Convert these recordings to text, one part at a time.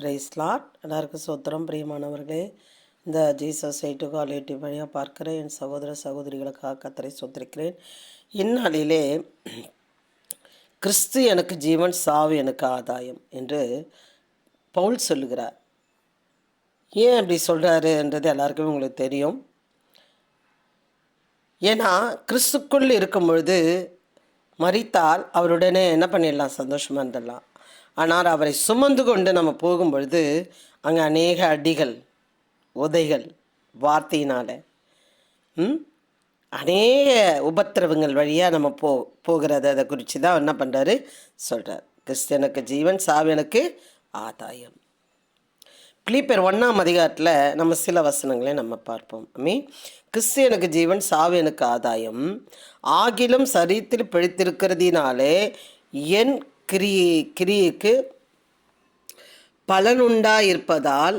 Price lot. எல்லாருக்கும் சோத்திரம். பிரியமானவர்களே, இந்த ஜீசஸ் எயிட்டு காலேட்டி வழியாக பார்க்கிற என் சகோதர சகோதரிகளுக்காக கர்த்தரை சோத்திருக்கிறேன். இந்நாளிலே கிறிஸ்து எனக்கு ஜீவன், சாவு எனக்கு ஆதாயம் என்று பவுல் சொல்லுகிறார். ஏன் அப்படி சொல்கிறாருன்றது எல்லாருக்குமே உங்களுக்கு தெரியும். ஏன்னா கிறிஸ்துக்குள் இருக்கும் பொழுது மரித்தால் அவருடனே என்ன பண்ணிடலாம், சந்தோஷமாக இருந்துடலாம். ஆனால் அவரை சுமந்து கொண்டு நம்ம போகும்பொழுது அங்கே அநேக அடிகள், உதைகள், வார்த்தையினால் அநேக உபத்திரவங்கள் வழியாக நம்ம போகிறது. அதை குறித்து தான் என்ன பண்ணுறாரு சொல்கிறார். கிறிஸ்தியனுக்கு ஜீவன், சாவியனுக்கு ஆதாயம். பிலிப்பியர் 1ஆம் அதிகாரத்தில் நம்ம சில வசனங்களை நம்ம பார்ப்போம். கிறிஸ்தியனுக்கு ஜீவன், சாவியனுக்கு ஆதாயம். ஆகிலும் சரீரத்தில் பிழைத்திருக்கிறதினாலே என் கிரியைக்கு பலனுண்டாயிருப்பதால்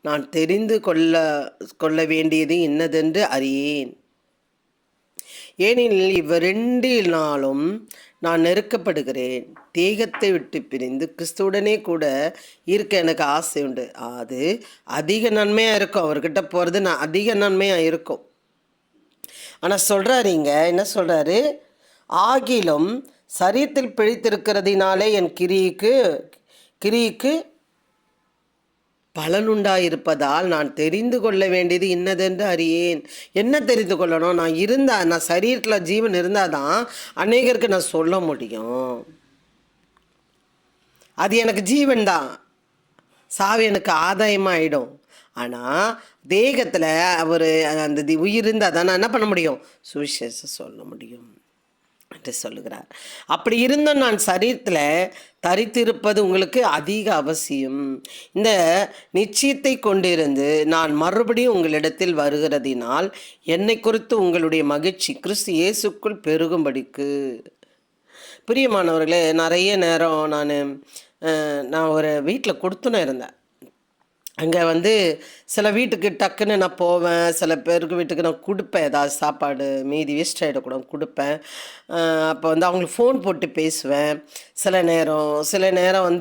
நான் தெரிந்து கொள்ள வேண்டியது இன்னதென்று அறியேன். ஏனெனில் இவ்விரண்டினாலும் நான் நெருக்கப்படுகிறேன். தேகத்தை விட்டு பிரிந்து கிறிஸ்துவுடனே கூட இருக்க எனக்கு ஆசை உண்டு. அது அதிக நன்மையாக இருக்கும். அவர்கிட்ட போகிறது நான் அதிக நன்மையாக இருக்கும். ஆனால் சொல்கிறாரு, இங்கே என்ன சொல்கிறாரு, ஆகிலும் சரீரத்தில் பிழைத்திருக்கிறதினாலே என் கிரிக்கு பலனுண்டாயிருப்பதால் நான் தெரிந்து கொள்ள வேண்டியது இன்னதென்று அறியேன். என்ன தெரிந்து கொள்ளணும்? நான் சரீரத்தில் ஜீவன் இருந்தால் தான் அநேகருக்கு நான் சொல்ல முடியும். அது எனக்கு ஜீவன் தான், சாவு எனக்கு ஆதாயமாகிடும். ஆனால் தேகத்தில் அந்த உயிர் இருந்தால் தான் நான் என்ன பண்ண முடியும், சுவிசேஷம் சொல்ல முடியும் என்று சொல்லுகிறார். அப்படி இருந்தும் நான் சரீரத்தில் தரித்திருப்பது உங்களுக்கு அதிக அவசியம். இந்த நிச்சயத்தை கொண்டிருந்து நான் மறுபடியும் உங்களிடத்தில் வருகிறதினால் என்னை குறித்து உங்களுடைய மகிழ்ச்சி கிறிஸ்து இயேசுக்குள் பெருகும்படிக்கு. பிரியமானவர்களே, நிறைய நேரம் நான் ஒரு வீட்டில் கொடுத்துன்னு இருந்தேன். அங்கே சில வீட்டுக்கு டக்குன்னு நான் போவேன், சில பேருக்கு வீட்டுக்கு நான் கொடுப்பேன். ஏதாவது சாப்பாடு மீதி வேஸ்ட் ஆகிடக்கூடாது கொடுப்பேன். அப்போ அவங்களுக்கு ஃபோன் போட்டு பேசுவேன். சில நேரம்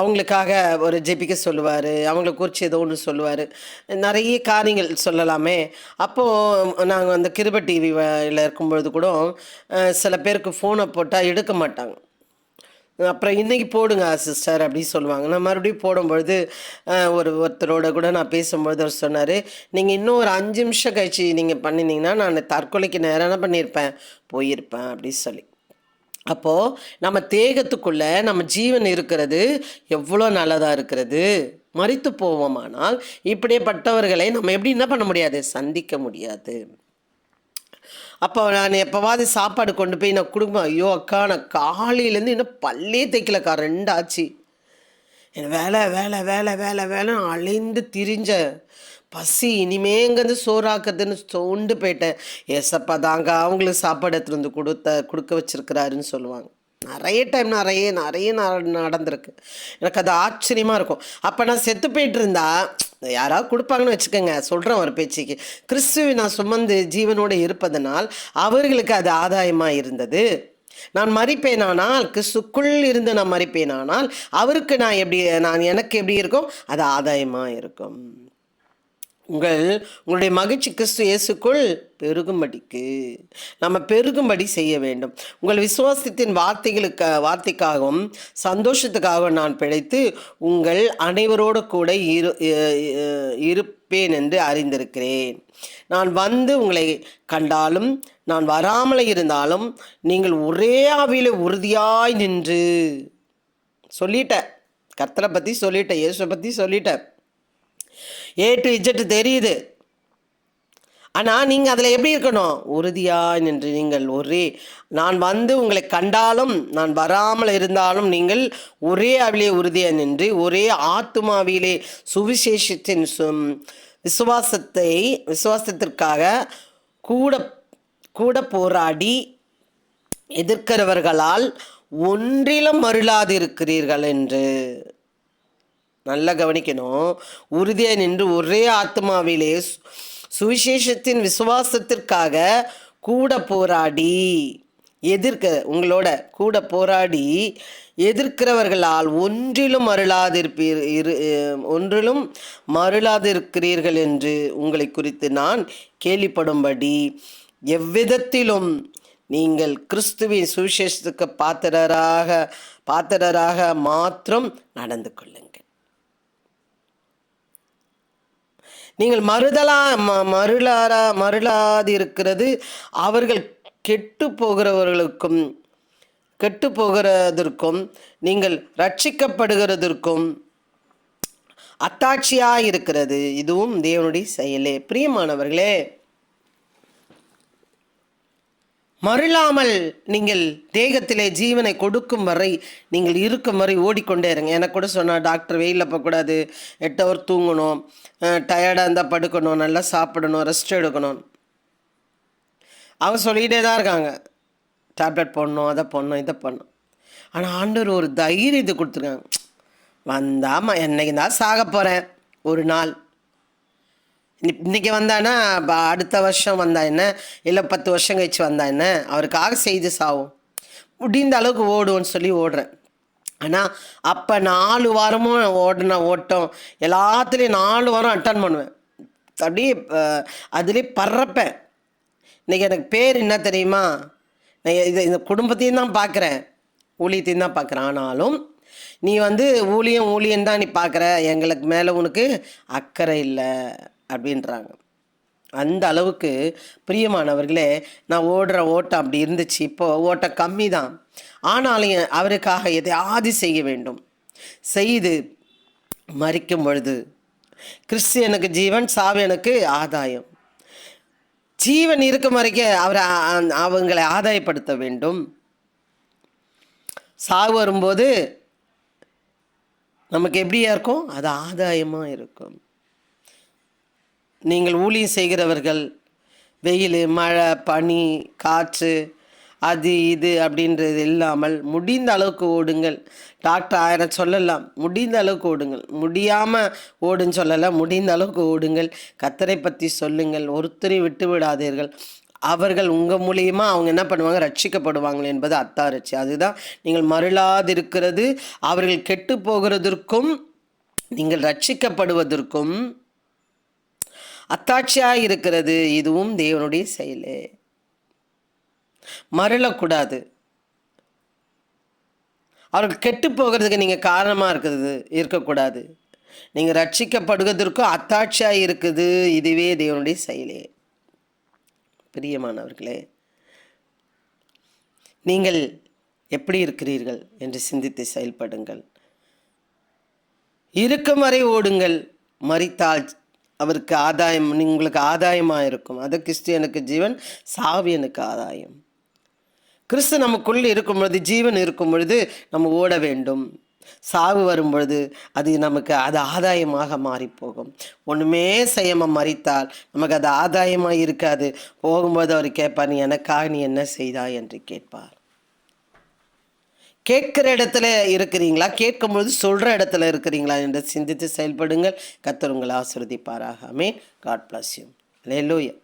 அவங்களுக்காக ஒரு ஜெபிக்க சொல்லுவார், அவங்கள குறித்து ஏதோ ஒன்று சொல்லுவார். நிறைய காரியங்கள் சொல்லலாமே. அப்போது நாங்கள் கிருப டிவியில் இருக்கும்பொழுது கூட சில பேருக்கு ஃபோனை போட்டால் எடுக்க மாட்டாங்க. அப்புறம் இன்றைக்கி போடுங்க சிஸ்டர் அப்படி சொல்லுவாங்க. நான் மறுபடியும் போடும்பொழுது ஒருத்தரோட கூட நான் பேசும்பொழுது அவர் சொன்னார், நீங்கள் இன்னும் ஒரு 5 நிமிஷம் கழிச்சு நீங்கள் பண்ணினீங்கன்னா நான் தற்கொலைக்கு நேரம் என்ன பண்ணியிருப்பேன், போயிருப்பேன் அப்படி சொல்லி. அப்போது நம்ம தேகத்துக்குள்ளே நம்ம ஜீவன் இருக்கிறது எவ்வளோ நல்லதாக இருக்கிறது. மரித்து போவோமானால் இப்படியேப்பட்டவர்களை நம்ம எப்படி என்ன பண்ண முடியாது, சந்திக்க முடியாது. அப்போ நான் எப்போவாது சாப்பாடு கொண்டு போய் நான் கொடுப்பேன். ஐயோ அக்கா, நான் காலையிலேருந்து இன்னும் பல்லே தைக்கலக்கா, 2 ஆச்சு. என் வேலை அலைந்து திரிஞ்ச பசி, இனிமேங்கிறது சோறாக்குறதுன்னு சோண்டு போயிட்டேன். ஏசப்பா தாங்க அவங்களுக்கு சாப்பாடு எடுத்துகிட்டு வந்து கொடுக்க வச்சுருக்கிறாருன்னு சொல்லுவாங்க. நிறைய டைம் நிறைய நடந்திருக்கு. எனக்கு அது ஆச்சரியமாக இருக்கும். அப்போ நான் செத்து போயிட்டு இருந்தா யாராவது கொடுப்பாங்கன்னு வச்சுக்கோங்க, சொல்கிறேன் ஒரு பேச்சுக்கு. கிறிஸ்துவை நான் சுமந்து ஜீவனோடு இருப்பதனால் அவர்களுக்கு அது ஆதாயமாக இருந்தது. நான் மரிப்பேனானால், கிறிஸ்துக்குள் இருந்து நான் மரிப்பேனானால் அவருக்கு எனக்கு எப்படி இருக்கும், அது ஆதாயமாக இருக்கும். உங்களுடைய மகிழ்ச்சி கிறிஸ்து இயேசுக்குள் பெருகும்படிக்கு நம்ம பெருகும்படி செய்ய வேண்டும். உங்கள் விசுவாசத்தின் வார்த்தைக்காகவும் சந்தோஷத்துக்காகவும் நான் பிழைத்து உங்கள் அனைவரோடு கூட இருப்பேன் என்று அறிந்திருக்கிறேன். நான் உங்களை கண்டாலும் நான் வராமல் இருந்தாலும் நீங்கள் ஒரே ஆவியிலே உறுதியாய் நின்று சொல்லிட்டேன். கர்த்தரை பற்றி சொல்லிட்டேன், இயேசுவை பற்றி சொல்லிட்டேன். A to Z தெரியுது. ஆனால் நீங்கள் அதில் எப்படி இருக்கணும், உறுதியாக நின்று நீங்கள் நான் உங்களை கண்டாலும் நான் வராமல் இருந்தாலும் நீங்கள் ஒரே ஆவிலே உறுதியாக நின்று ஒரே ஆத்துமாவிலே சுவிசேஷத்தின் விசுவாசத்திற்காக கூட போராடி எதிர்க்கிறவர்களால் ஒன்றிலும் மருளாதிருக்கிறீர்கள் என்று. நல்லா கவனிக்கணும். உறுதியாக நின்று ஒரே ஆத்மாவிலே சுவிசேஷத்தின் விசுவாசத்திற்காக கூட போராடி உங்களோட கூட போராடி எதிர்க்கிறவர்களால் ஒன்றிலும் மருளாதிருக்கிறீர்கள் என்று உங்களை குறித்து நான் கேள்விப்படும்படி எவ்விதத்திலும் நீங்கள் கிறிஸ்துவின் சுவிசேஷத்துக்கு பாத்திரராக மாத்திரம் நடந்து கொள்ளுங்கள். நீங்கள் மருளாதிருக்கிறது அவர்கள் கெட்டு போகிறதற்கும் நீங்கள் ரட்சிக்கப்படுகிறதற்கும் அத்தாட்சியாக இருக்கிறது. இதுவும் தேவனுடைய செயலே. பிரியமானவர்களே, மருளாமல் நீங்கள் தேகத்திலே ஜீவனை கொடுக்கும் வரை நீங்கள் இருக்கும் வரை ஓடிக்கொண்டே இருங்க. எனக்கு கூட சொன்னால் டாக்டர் வெயிலில் போகக்கூடாது, 8 ஹவர் தூங்கணும், டயர்டாக இருந்தால் படுக்கணும், நல்லா சாப்பிடணும், ரெஸ்ட் எடுக்கணும். அவங்க சொல்லிகிட்டே தான் இருக்காங்க, டேப்லெட் போடணும், அதை போடணும், இதை பண்ணணும். ஆனால் ஆண்டவர் ஒரு தைரியத்தை கொடுத்துருக்காங்க. வந்தாமா, என்னைக்கு தான் சாக போகிறேன், ஒரு நாள் இன்றைக்கி வந்தானா அடுத்த வருஷம் வந்தா என்ன, இல்லை 10 வருஷம் கழிச்சு வந்தா என்ன, அவருக்காக செய்து சாவும், முடிந்த அளவுக்கு ஓடுவோன்னு சொல்லி ஓடுறேன். ஆனால் அப்போ 4 வாரமும் ஓட்டம் எல்லாத்துலேயும் 4 வாரம் அட்டன் பண்ணுவேன். அப்படியே அதுலேயே பறப்பேன். இன்றைக்கி எனக்கு பேர் என்ன தெரியுமா, நான் இந்த குடும்பத்தையும் தான் பார்க்குறேன், ஊழியத்தையும் தான் பார்க்குறேன். ஆனாலும் நீ ஊழியம் தான் நீ பார்க்குற, எங்களுக்கு மேலே உனக்கு அக்கறை இல்லை அப்படின்றாங்க. அந்த அளவுக்கு பிரியமானவர்களே, நான் ஓடுற ஓட்டம் அப்படி இருந்துச்சு. இப்போது ஓட்டம் கம்மி தான். ஆனாலும் அவருக்காக எதையாவது செய்ய வேண்டும். செய்து மரிக்கும் பொழுது கிறிஸ்து எனக்கு ஜீவன், சாவு எனக்கு ஆதாயம். ஜீவன் இருக்கும் வரைக்கும் அவங்களை ஆதாயப்படுத்த வேண்டும். சாவு வரும்போது நமக்கு எப்படியா இருக்கும், அது ஆதாயமாக இருக்கும். நீங்கள் ஊழியம் செய்கிறவர்கள் வெயில், மழை, பனி, காற்று, அது இது அப்படின்றது இல்லாமல் முடிந்த அளவுக்கு ஓடுங்கள். டாக்டர் 1000 சொல்லலாம், முடிந்த அளவுக்கு ஓடுங்கள். முடியாமல் ஓடுன்னு சொல்லலாம், முடிந்த அளவுக்கு ஓடுங்கள். கர்த்தரை பற்றி சொல்லுங்கள், ஒருத்தரை விட்டு விடாதீர்கள். அவர்கள் உங்கள் மூலியமாக அவங்க என்ன பண்ணுவாங்க, ரட்சிக்கப்படுவாங்க என்பது அத்தாரிச்சு. அதுதான் நீங்கள் மருளாதிருக்கிறது அவர்கள் கெட்டு போகிறதற்கும் நீங்கள் ரட்சிக்கப்படுவதற்கும் அத்தாட்சியாக இருக்கிறது. இதுவும் தேவனுடைய செயலே. மருளக்கூடாது. அவர்கள் கெட்டு போகிறதுக்கு நீங்கள் காரணமாக இருக்கக்கூடாது. நீங்கள் ரட்சிக்கப்படுவதற்கும் அத்தாட்சியாக இருக்குது. இதுவே தேவனுடைய செயலே. பிரியமானவர்களே, நீங்கள் எப்படி இருக்கிறீர்கள் என்று சிந்தித்து செயல்படுங்கள். இருக்கும் வரை ஓடுங்கள். மரித்தால் அவருக்கு ஆதாயம், உங்களுக்கு ஆதாயமாக இருக்கும். அது கிறிஸ்து எனக்கு ஜீவன், சாவு எனக்கு ஆதாயம். கிறிஸ்து நமக்குள் இருக்கும் பொழுது, ஜீவன் இருக்கும் பொழுது நம்ம ஓட வேண்டும். சாவு வரும் பொழுது அது நமக்கு ஆதாயமாக மாறிப்போகும். ஒன்றுமே செய்யாமல் மரித்தால் நமக்கு அது ஆதாயமாக இருக்காது. போகும்போது அவர் கேட்பார், நீ எனக்காக நீ என்ன செய்தாய் என்று கேட்பார். கேட்குற இடத்துல இருக்கிறீங்களா, கேட்கும்பொழுது சொல்கிற இடத்துல இருக்கிறீங்களா என்று சிந்தித்து செயல்படுங்கள். கர்த்தர் உங்களை ஆசீர்வதிப்பாராக. ஆமென். God bless you. அல்லேலூயா.